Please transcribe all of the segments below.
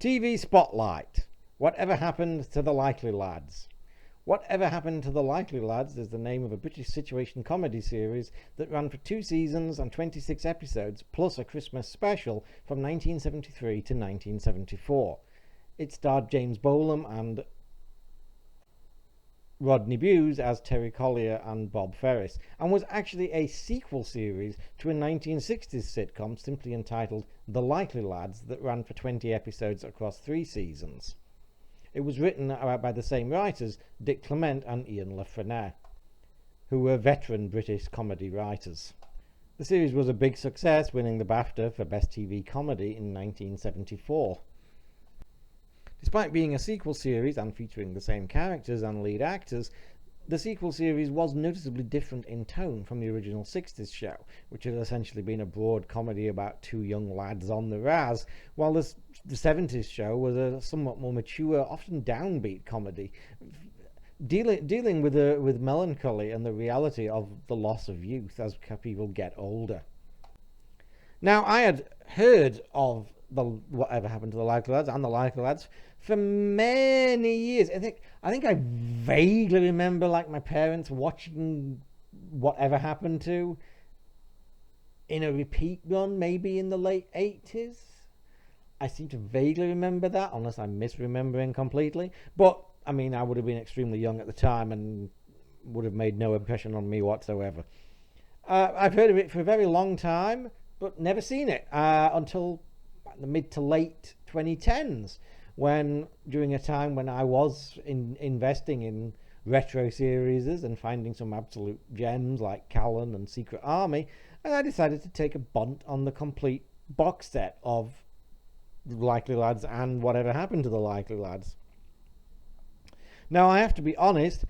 TV Spotlight. Whatever Happened to the Likely Lads? Whatever Happened to the Likely Lads is the name of a British situation comedy series that ran for 2 seasons and 26 episodes, plus a Christmas special from 1973 to 1974. It starred James Bolam and Rodney Bewes as Terry Collier and Bob Ferris, and was actually a sequel series to a 1960s sitcom simply entitled The Likely Lads that ran for 20 episodes across 3 seasons. It was written by the same writers, Dick Clement and Ian Le Frenais, who were veteran British comedy writers. The series was a big success, winning the BAFTA for Best TV Comedy in 1974. Despite being a sequel series and featuring the same characters and lead actors, the sequel series was noticeably different in tone from the original 60s show, which had essentially been a broad comedy about 2 young lads on the raz, while the 70s show was a somewhat more mature, often downbeat comedy, dealing with melancholy and the reality of the loss of youth as people get older. Now, I had heard of Whatever Happened to the Likely Lads and the Likely Lads for many years. I think I vaguely remember like my parents watching Whatever Happened to in a repeat run, maybe in the late 80s. I seem to vaguely remember that, unless I'm misremembering completely. But I mean, I would have been extremely young at the time and would have made no impression on me whatsoever. I've heard of it for a very long time, but never seen it until the mid to late 2010s, when during a time when I was investing in retro series and finding some absolute gems like Callan and Secret Army, and I decided to take a punt on the complete box set of Likely Lads and Whatever Happened to the Likely Lads. Now, I have to be honest,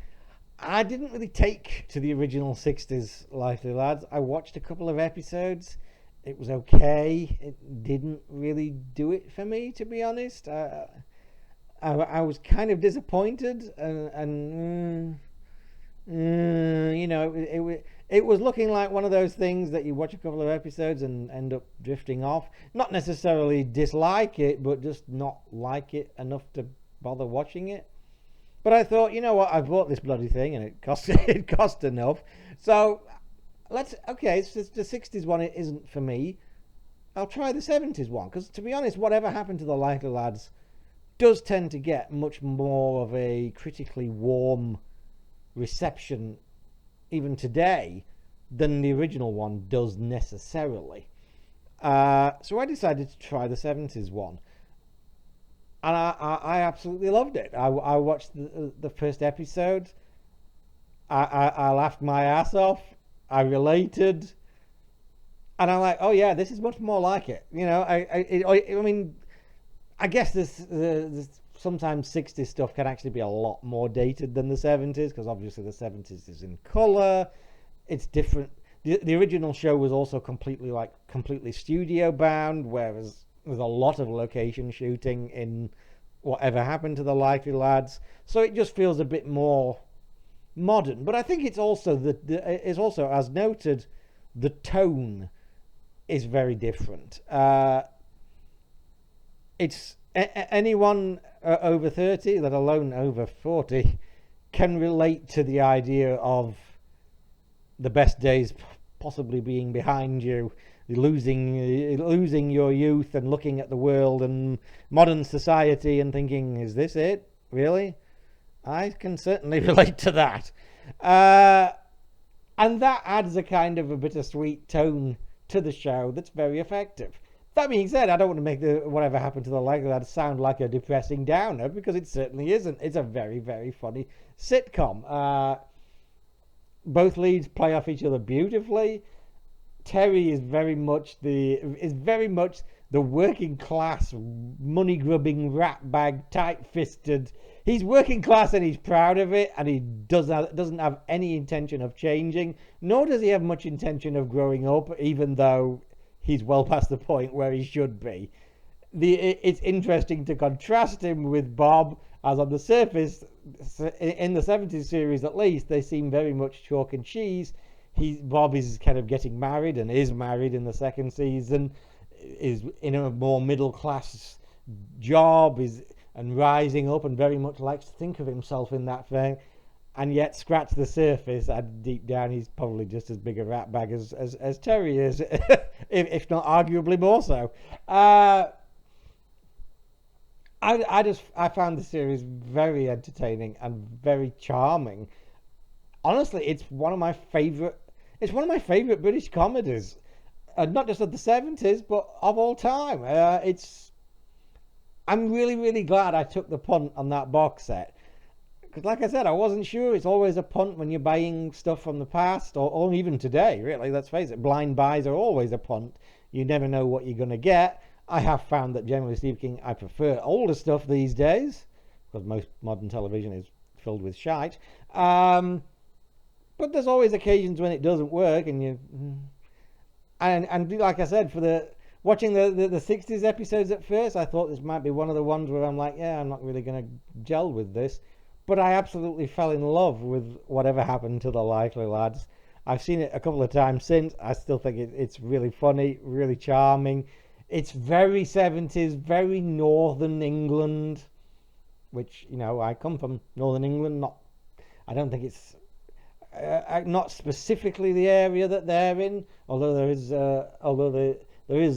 I didn't really take to the original 60s Likely Lads. I watched a couple of episodes. It was okay. It didn't really do it for me, to be honest. I was kind of disappointed, and you know, it was looking like one of those things that you watch a couple of episodes and end up drifting off. Not necessarily dislike it, but just not like it enough to bother watching it. But I thought, you know what, I bought this bloody thing and it cost enough. So okay, so the 60s one it isn't for me. I'll try the 70s one, because to be honest, Whatever Happened to the Likely Lads does tend to get much more of a critically warm reception even today than the original one does necessarily. So I decided to try the 70s one, and I absolutely loved it. I watched the first episode. I laughed my ass off. I related, and I'm like, oh yeah, this is much more like it. You know, I mean, I guess this sometimes 60s stuff can actually be a lot more dated than the 70s, because obviously the 70s is in color. It's different. The original show was also completely studio bound, whereas there's a lot of location shooting in Whatever Happened to the Likely Lads. So it just feels a bit more modern. But I think it's also it's also, as noted, the tone is very different. It's anyone over 30, let alone over 40, can relate to the idea of the best days possibly being behind you, losing your youth and looking at the world and modern society and thinking, is this it? Really? I can certainly relate to that. And that adds a kind of a bittersweet tone to the show that's very effective. That being said, I don't want to make the Whatever Happened to the Likely Lads sound like a depressing downer, because it certainly isn't. It's a very, very funny sitcom. Both leads play off each other beautifully. Terry is very much the working class, money grubbing, rat bag, tight fisted. He's working class and he's proud of it, and he doesn't have any intention of changing, nor does he have much intention of growing up, even though he's well past the point where he should be. It's interesting to contrast him with Bob, as on the surface, in the 70s series at least, they seem very much chalk and cheese. Bob is kind of getting married and is married in the second season, is in a more middle class job is and rising up, and very much likes to think of himself in that thing. And yet, scratch the surface, and deep down, he's probably just as big a ratbag as Terry is, if not arguably more so. I found the series very entertaining and very charming. Honestly, it's one of my favorite. It's one of my favorite British comedies, not just of the '70s, but of all time. I'm really, really glad I took the punt on that box set. Because, like I said, I wasn't sure. It's always a punt when you're buying stuff from the past, or even today, really. Let's face it, blind buys are always a punt. You never know what you're going to get. I have found that, generally speaking, I prefer older stuff these days, because most modern television is filled with shite. But there's always occasions when it doesn't work, and like I said, for the watching the 60s episodes at first, I thought this might be one of the ones where I'm like, yeah, I'm not really going to gel with this. But I absolutely fell in love with whatever happened to the Likely Lads. I've seen it a couple of times since. I still think it's really funny, really charming. It's very 70s, very Northern England, which, I come from Northern England. I don't think it's not specifically the area that they're in, although there is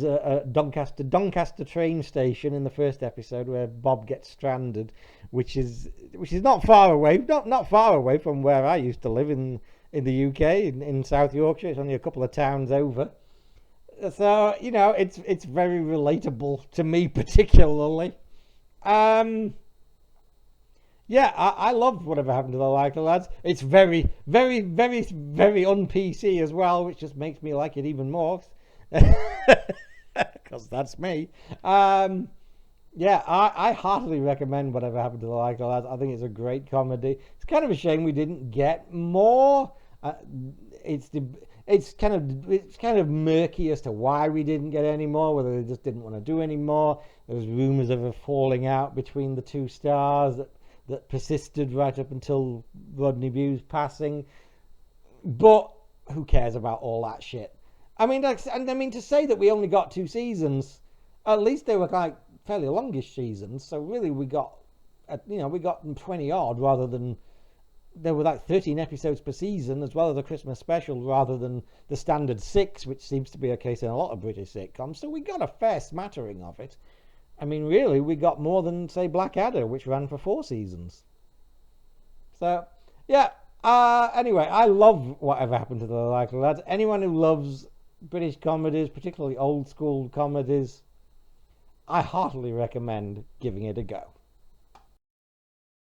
a Doncaster train station in the first episode where Bob gets stranded, which is not far away, not far away from where I used to live in the UK, in South Yorkshire. It's only a couple of towns over. So, it's very relatable to me particularly. Yeah, I loved whatever happened to the Likely Lads. It's very, very, very, very un-PC as well, which just makes me like it even more. Because that's me. Yeah, I heartily recommend whatever happened to the Likely Lads. I think it's a great comedy. It's kind of a shame we didn't get more. It's kind of murky as to why we didn't get any more. Whether they just didn't want to do any more. There was rumours of a falling out between the two stars that persisted right up until Rodney Bew's passing. But who cares about all that shit? I mean, to say that we only got 2 seasons, at least they were like fairly longish seasons. So really, we got 20 odd rather than there were like 13 episodes per season, as well as a Christmas special, rather than the standard 6, which seems to be a case in a lot of British sitcoms. So we got a fair smattering of it. I mean, really, we got more than, say, Blackadder, which ran for 4 seasons. So, yeah. Anyway, I love whatever happened to the Likely Lads. Anyone who loves British comedies, particularly old school comedies, I heartily recommend giving it a go.